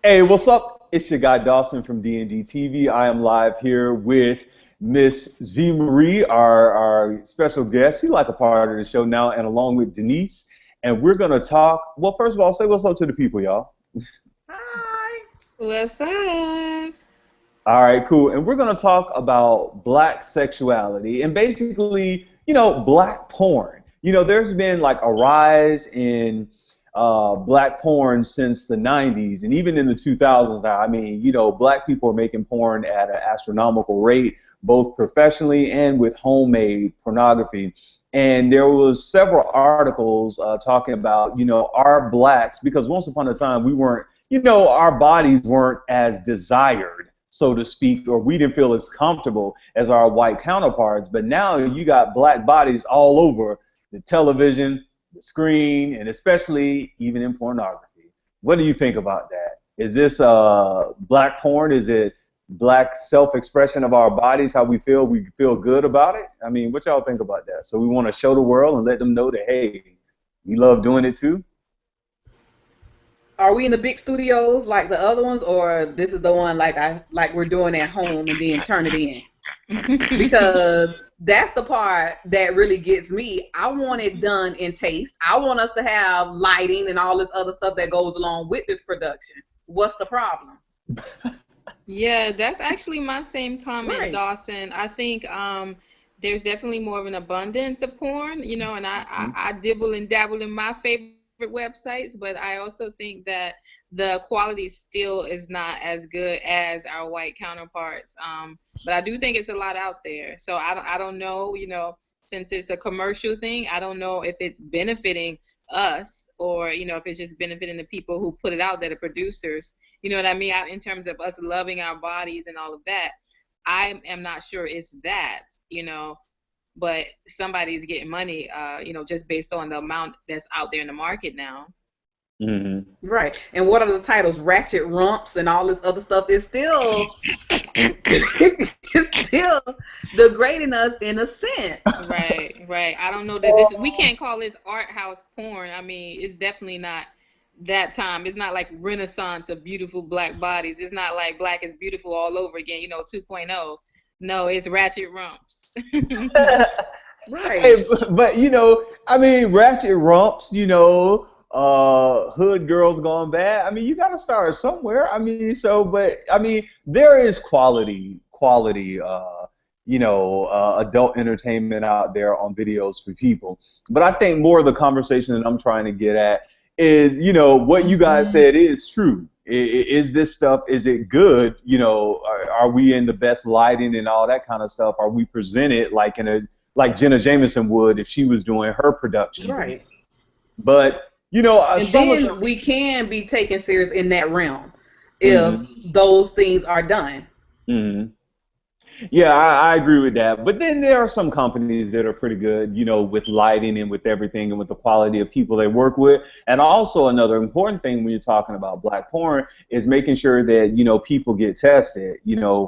Hey, what's up? It's your guy Dawson from D&D TV. I am live here with Miss Z Marie, our special guest. She's like a part of the show now, and along with Denise. And we're gonna talk. Well, first of all, say what's up to the people, y'all. Hi. What's up? All right, cool. And we're gonna talk about black sexuality and basically, black porn. There's been like a rise in black porn since the 90s and even in the 2000s now. I mean, black people are making porn at an astronomical rate, both professionally and with homemade pornography. And there was several articles talking about, our blacks, because once upon a time we weren't, our bodies weren't as desired, so to speak, or we didn't feel as comfortable as our white counterparts. But now you got black bodies all over the television, the screen, and especially even in pornography. What do you think about that? Is this black porn? Is it black self-expression of our bodies, how we feel good about it? I mean, what y'all think about that? So we want to show the world and let them know that, hey, we love doing it too? Are we in the big studios like the other ones, or this is the one like we're doing at home and then turn it in? Because that's the part that really gets me. I want it done in taste. I want us to have lighting and all this other stuff that goes along with this production. What's the problem? Yeah, that's actually my same comment, Right. Dawson. I think there's definitely more of an abundance of porn, and I dibble and dabble in my favorite websites, but I also think that the quality still is not as good as our white counterparts. But I do think it's a lot out there. So I don't know, since it's a commercial thing, I don't know if it's benefiting us or, if it's just benefiting the people who put it out there, the producers. You know what I mean? In terms of us loving our bodies and all of that, I am not sure it's that, but somebody's getting money, just based on the amount that's out there in the market now. Mm-hmm. Right. And what are the titles? Ratchet Rumps and all this other stuff is still it's still degrading us in a sense. Right. I don't know that we can't call this art house porn. I mean, it's definitely not that time. It's not like Renaissance of beautiful black bodies. It's not like Black is Beautiful all over again, 2.0. No, it's Ratchet Rumps. Right. Hey, but I mean, ratchet rumps, hood girls gone bad. I mean, you got to start somewhere. I mean, but I mean, there is quality, adult entertainment out there on videos for people. But I think more of the conversation that I'm trying to get at is, what you guys said is true. Is this stuff, is it good? Are we in the best lighting and all that kind of stuff? Are we presented like Jenna Jameson would if she was doing her productions? Right. But, And then we can be taken serious in that realm if those things are done. Mm-hmm. Yeah, I agree with that. But then there are some companies that are pretty good, with lighting and with everything and with the quality of people they work with. And also another important thing when you're talking about black porn is making sure that, people get tested,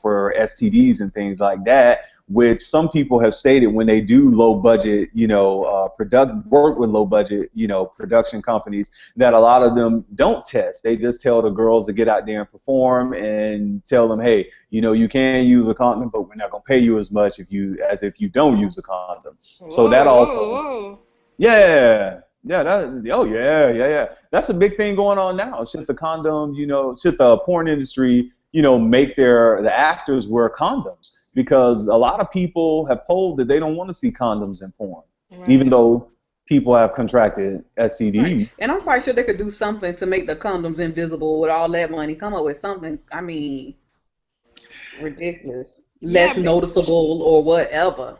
for STDs and things like that, which some people have stated when they do low budget, work with low budget, production companies, that a lot of them don't test. They just tell the girls to get out there and perform and tell them, hey, you can use a condom, but we're not gonna pay you as much as if you don't use a condom. So that also, Whoa. yeah. Yeah. That's a big thing going on now. Should the condom, should the porn industry, make the actors wear condoms? Because a lot of people have polled that they don't want to see condoms in porn, Right. even though people have contracted STD. Right. And I'm quite sure they could do something to make the condoms invisible with all that money. Come up with something, I mean, ridiculous. Less noticeable or whatever.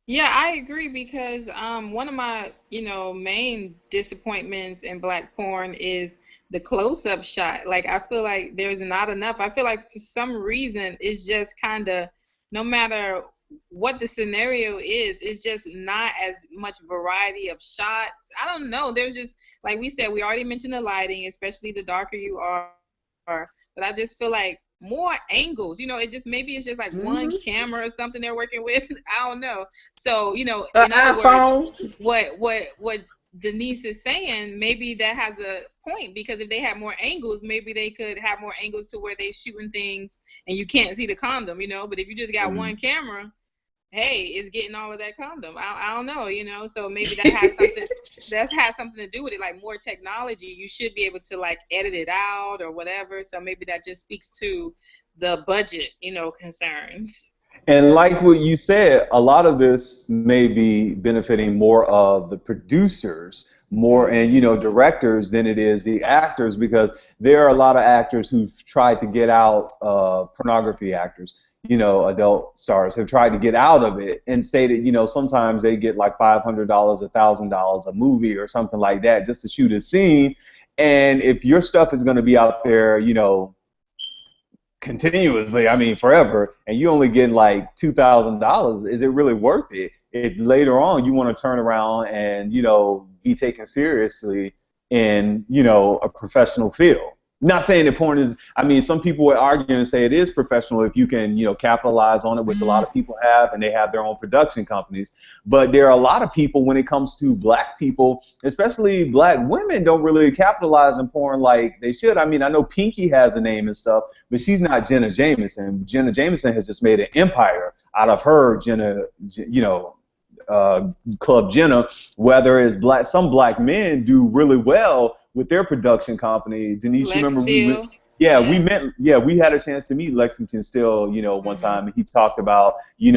Yeah, I agree because one of my, main disappointments in black porn is the close-up shot. Like, I feel like there's not enough. I feel like for some reason it's just kind of, no matter what the scenario is, it's just not as much variety of shots. I don't know. There's just, like we said, we already mentioned the lighting, especially the darker you are. But I just feel like more angles. Maybe it's just like one camera or something they're working with. I don't know. So, in other words, iPhone. what Denise is saying, maybe that has a point, because if they have more angles, maybe they could have more angles to where they shooting things and you can't see the condom, you know. But if you just got one camera, hey, it's getting all of that condom. I don't know, you know. So maybe that has something to do with it. Like more technology, you should be able to like edit it out or whatever. So maybe that just speaks to the budget, you know, concerns. And like what you said, a lot of this may be benefiting more of the producers, more and directors than it is the actors, because there are a lot of actors who've tried to get out, pornography actors, adult stars have tried to get out of it and stated, sometimes they get like $500, $1,000 a movie or something like that just to shoot a scene. And if your stuff is going to be out there, continuously, I mean forever, and you only get like $2,000, is it really worth it if later on you want to turn around and be taken seriously in a professional field? Not saying that porn is, I mean, some people would argue and say it is professional if you can capitalize on it, which a lot of people have, and they have their own production companies. But there are a lot of people, when it comes to black people, especially black women, don't really capitalize in porn like they should. I mean, I know Pinky has a name and stuff, but she's not Jenna Jameson. Jenna Jameson has just made an empire out of her Club Jenna. Whether it's black, some black men do really well with their production company. Denise, you remember we had a chance to meet Lexington Steele, one time, and he talked about his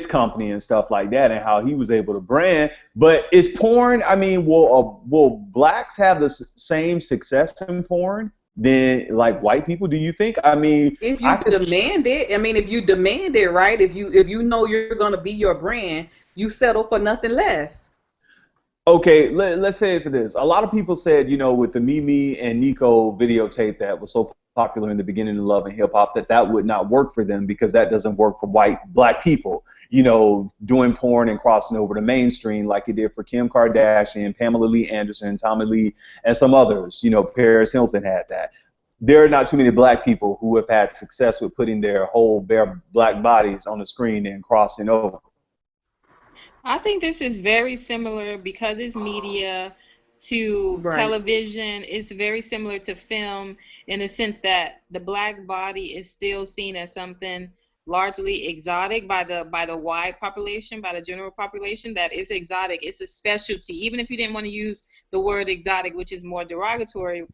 company and stuff like that, and how he was able to brand. But is porn, I mean, will blacks have the same success in porn than like white people, do you think? I mean, if you demand it, right? If you know you're gonna be your brand, you settle for nothing less. Okay, let's say it for this. A lot of people said, with the Mimi and Nico videotape that was so popular in the beginning of Love and Hip Hop, that would not work for them because that doesn't work for black people, doing porn and crossing over to mainstream like it did for Kim Kardashian, Pamela Lee Anderson, Tommy Lee, and some others. Paris Hilton had that. There are not too many black people who have had success with putting their whole bare black bodies on the screen and crossing over. I think this is very similar because it's media to television. It's very similar to film in the sense that the black body is still seen as something largely exotic by the wide population, by the general population. That is exotic. It's a specialty. Even if you didn't want to use the word exotic, which is more derogatory,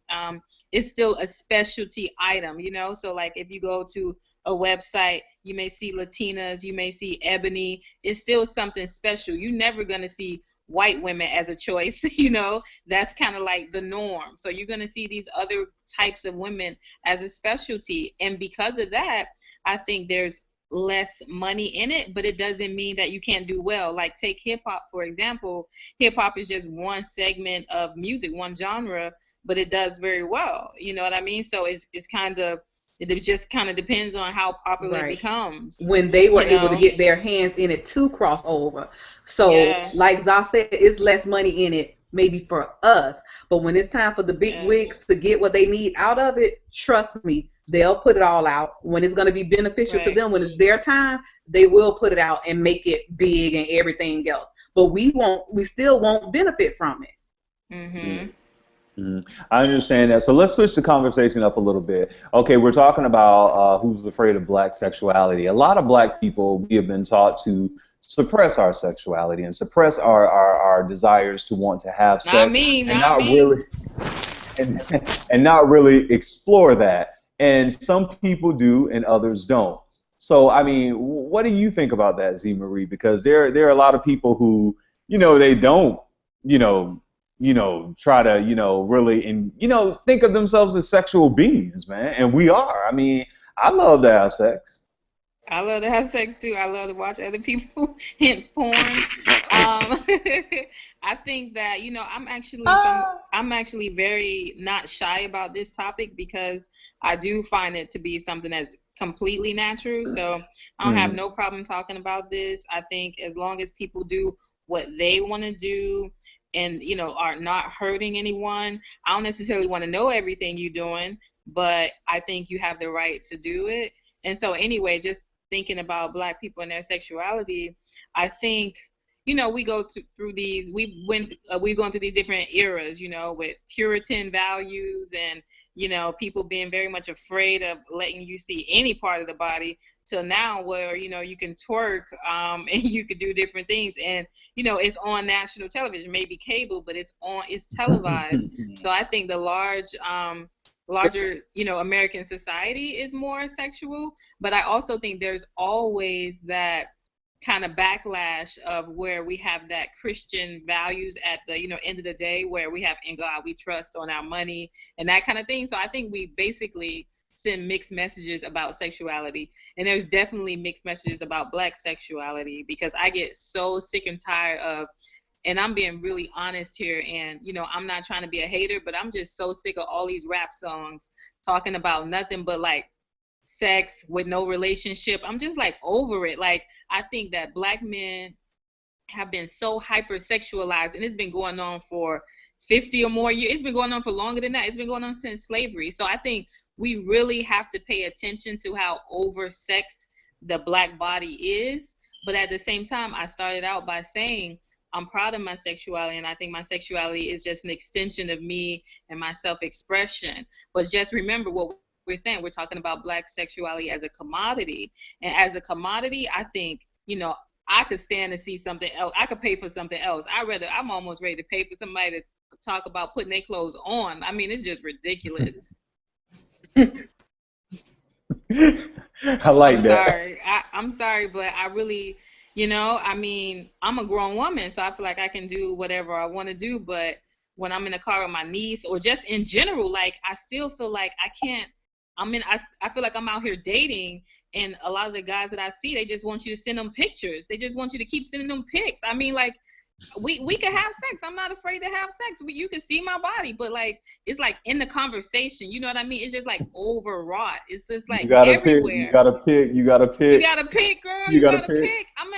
it's still a specialty item, So like if you go to a website, you may see Latinas, you may see ebony. It's still something special. You're never going to see white women as a choice, That's kind of like the norm. So you're going to see these other types of women as a specialty. And because of that, I think there's less money in it, but it doesn't mean that you can't do well. Like take hip hop, for example. Hip hop is just one segment of music, one genre, but it does very well. You know what I mean? So it just kind of depends on how popular it becomes. When they were able to get their hands in it to cross over. So like Zah said, it's less money in it maybe for us. But when it's time for the big wigs to get what they need out of it, trust me, they'll put it all out. When it's going to be beneficial to them, when it's their time, they will put it out and make it big and everything else. But we still won't benefit from it. Mm-hmm. I understand that. So let's switch the conversation up a little bit. Okay, we're talking about who's afraid of black sexuality. A lot of black people, we have been taught to suppress our sexuality and suppress our desires to want to have sex, and not really explore that. And some people do and others don't. So I mean, what do you think about that, Z Marie? Because there are a lot of people who they don't try to, really, and, think of themselves as sexual beings, man. And we are. I mean, I love to have sex. I love to have sex too. I love to watch other people, hence porn. I think that, I'm actually very not shy about this topic because I do find it to be something that's completely natural. So I don't have no problem talking about this. I think as long as people do what they want to do and, are not hurting anyone, I don't necessarily want to know everything you're doing, but I think you have the right to do it. And so anyway, just thinking about black people and their sexuality, I think you know, we go through these, we've gone through these different eras, you know, with Puritan values and, you know, people being very much afraid of letting you see any part of the body, till now where, you know, you can twerk, and you could do different things, and, you know, it's on national television, maybe cable, but it's televised. So I think the larger, you know, American society is more sexual, but I also think there's always that kind of backlash of where we have that Christian values at the, you know, end of the day, where we have in God we trust on our money and that kind of thing. So I think we basically send mixed messages about sexuality, and there's definitely mixed messages about Black sexuality, because I get so sick and tired of, and I'm being really honest here, and, you know, I'm not trying to be a hater, but I'm just so sick of all these rap songs talking about nothing but like sex with no relationship. I'm just like over it. Like, I think that Black men have been so hypersexualized, and it's been going on for 50 or more years. It's been going on for longer than that. It's been going on since slavery. So I think we really have to pay attention to how oversexed the Black body is. But at the same time, I started out by saying I'm proud of my sexuality, and I think my sexuality is just an extension of me and my self-expression. But just remember what we're saying. We're talking about Black sexuality as a commodity. And as a commodity, I think, you know, I could stand to see something else. I could pay for something else. I'm almost ready to pay for somebody to talk about putting their clothes on. I mean, it's just ridiculous. I like that. Sorry. I'm sorry, but I really, you know, I mean, I'm a grown woman, so I feel like I can do whatever I want to do. But when I'm in the car with my niece, or just in general, like, I still feel like I can't. I feel like I'm out here dating, and a lot of the guys that I see, they just want you to send them pictures. They just want you to keep sending them pics. I mean, like, we could have sex. I'm not afraid to have sex. You can see my body, but like, it's like in the conversation. You know what I mean? It's just like overwrought. It's just like everywhere. You gotta pick. You gotta pick, girl. You gotta pick. I'm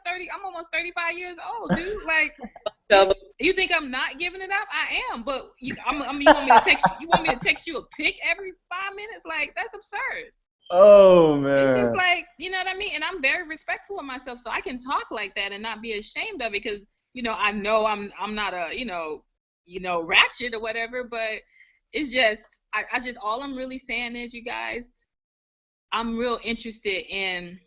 30. I'm almost 35 years old, dude. Like, you think I'm not giving it up? I am, but you want me to text you? You want me to text you a pic every 5 minutes? Like, that's absurd. Oh man. It's just like, you know what I mean? And I'm very respectful of myself, so I can talk like that and not be ashamed of it, because, you know I'm not a, you know, ratchet or whatever, but it's just, I just, all I'm really saying is, you guys, I'm real interested in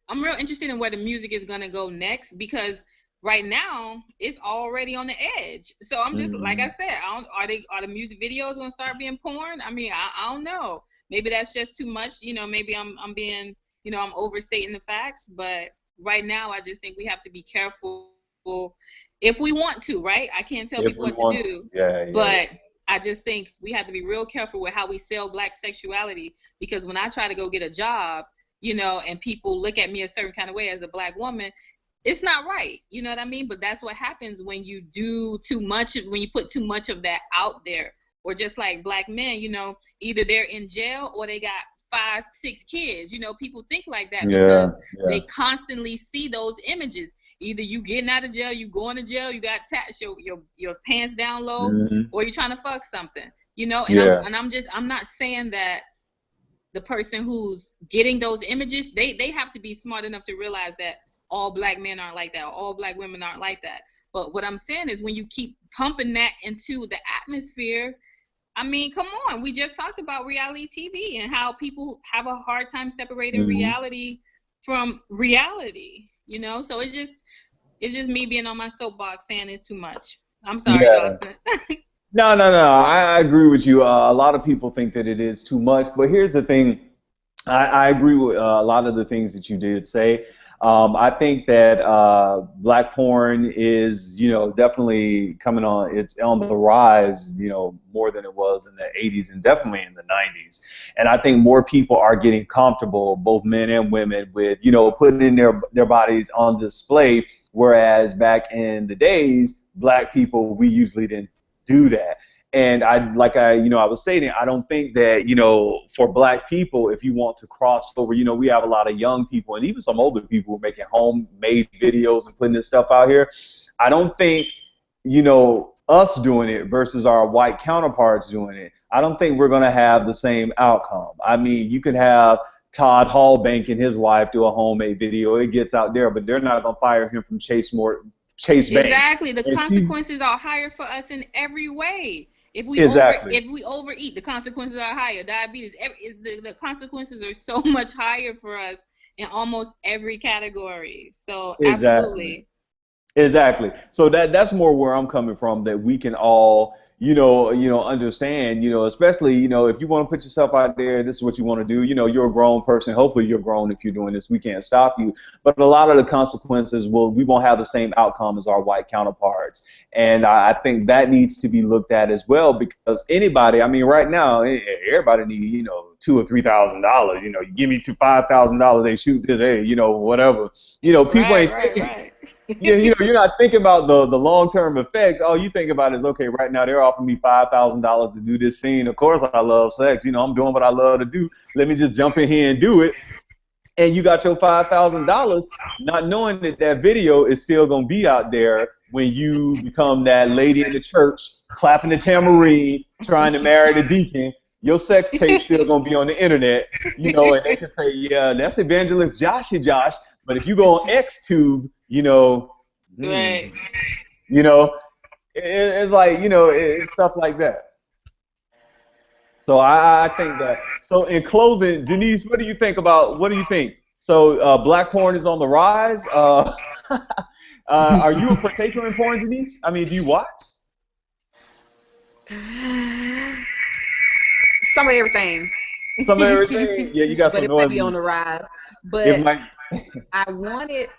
where the music is gonna go next, because right now it's already on the edge. So I'm just, like I said, are the music videos gonna start being porn? I mean, I don't know. Maybe that's just too much. You know, maybe I'm being, you know, I'm overstating the facts. But right now, I just think we have to be careful if we want to, right? I can't tell people what to do. Yeah. But I just think we have to be real careful with how we sell Black sexuality, because when I try to go get a job, you know, and people look at me a certain kind of way as a Black woman, it's not right. You know what I mean? But that's what happens when you do too much, when you put too much of that out there. Or just like Black men, you know, either they're in jail or they got 5, 6 kids. You know, people think like that because they constantly see those images. Either you getting out of jail, you going to jail, you got your pants down low, or you're trying to fuck something. You know, and I'm not saying that the person who's getting those images, they have to be smart enough to realize that all Black men aren't like that, or all Black women aren't like that. But what I'm saying is, when you keep pumping that into the atmosphere, I mean, come on. We just talked about reality TV and how people have a hard time separating reality from reality, you know? So it's just me being on my soapbox saying it's too much. I'm sorry, Dawson. No. I agree with you. A lot of people think that it is too much, but here's the thing. I agree with a lot of the things that you did say. I think that Black porn is, you know, definitely coming on. It's on the rise, you know, more than it was in the 80s and definitely in the 90s. And I think more people are getting comfortable, both men and women, with, you know, putting their bodies on display. Whereas back in the days, Black people, we usually didn't do that. And I was stating, I don't think that, you know, for Black people, if you want to cross over, you know, we have a lot of young people and even some older people making homemade videos and putting this stuff out here. I don't think, you know, us doing it versus our white counterparts doing it, I don't think we're going to have the same outcome. I mean, you could have Todd Hallbank and his wife do a homemade video. It gets out there, but they're not gonna fire him from Chase Bank. Exactly. The consequences are higher for us in every way. If we overeat, the consequences are higher. Diabetes, the consequences are so much higher for us in almost every category. So absolutely. Exactly. So that's more where I'm coming from, that we can all, understand, especially, if you want to put yourself out there, this is what you want to do. You're a grown person. Hopefully you're grown if you're doing this. We can't stop you. But a lot of the consequences we won't have the same outcome as our white counterparts. And I think that needs to be looked at as well, because anybody, I mean, right now, everybody needs, $2,000 or $3,000. You give me $5,000, they shoot this, hey, whatever. People ain't thinking. Right. You're not thinking about the long-term effects. All you think about is, okay, right now they're offering me $5,000 to do this scene. Of course I love sex. I'm doing what I love to do. Let me just jump in here and do it. And you got your $5,000, not knowing that video is still going to be out there when you become that lady in the church clapping the tambourine, trying to marry the deacon. Your sex tape's still going to be on the internet, and they can say, yeah, that's Evangelist Josh. But if you go on XTube, right. It's like, it's stuff like that. So I think that. So in closing, Denise, what do you think? So black porn is on the rise. Are you a partaker in porn, Denise? I mean, do you watch? Some of everything. Some of everything? Yeah, you got some noise. But it might be on the rise. But I want it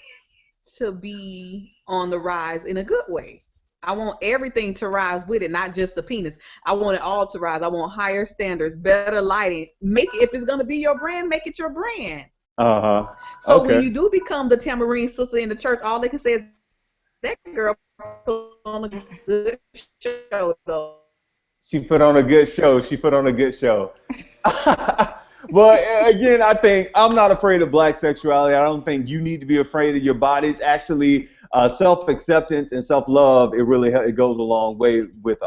to be on the rise in a good way. I want everything to rise with it, not just the penis. I want it all to rise. I want higher standards, better lighting. If it's going to be your brand, make it your brand. So when you do become the tambourine sister in the church, all they can say is, that girl put on a good show, though. She put on a good show. Well, again, I think I'm not afraid of black sexuality. I don't think you need to be afraid of your bodies. Actually, self-acceptance and self-love, it goes a long way with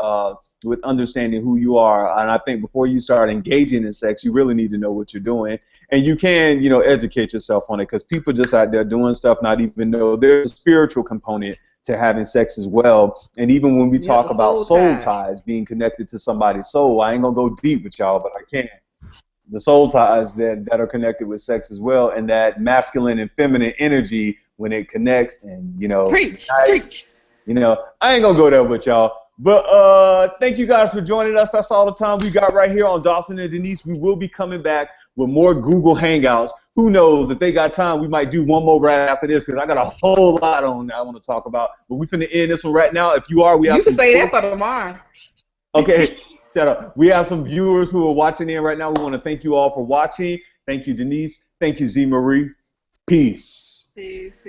understanding who you are. And I think before you start engaging in sex, you really need to know what you're doing. And you can, educate yourself on it, because people just out there doing stuff not even know there's a spiritual component to having sex as well. And even when we talk about soul ties, being connected to somebody's soul, I ain't gonna go deep with y'all, but I can. The soul ties that are connected with sex as well, and that masculine and feminine energy when it connects, and preach. I ain't gonna go there with y'all. But thank you guys for joining us. That's all the time we got right here on Dawson and Denise. We will be coming back with more Google Hangouts. Who knows, if they got time, we might do one more right after this, because I got a whole lot on that I want to talk about. But we're finna end this one right now. If you are, we have you can say that for tomorrow. Okay, shut up. We have some viewers who are watching in right now. We want to thank you all for watching. Thank you, Denise. Thank you, Z Marie. Peace. Peace.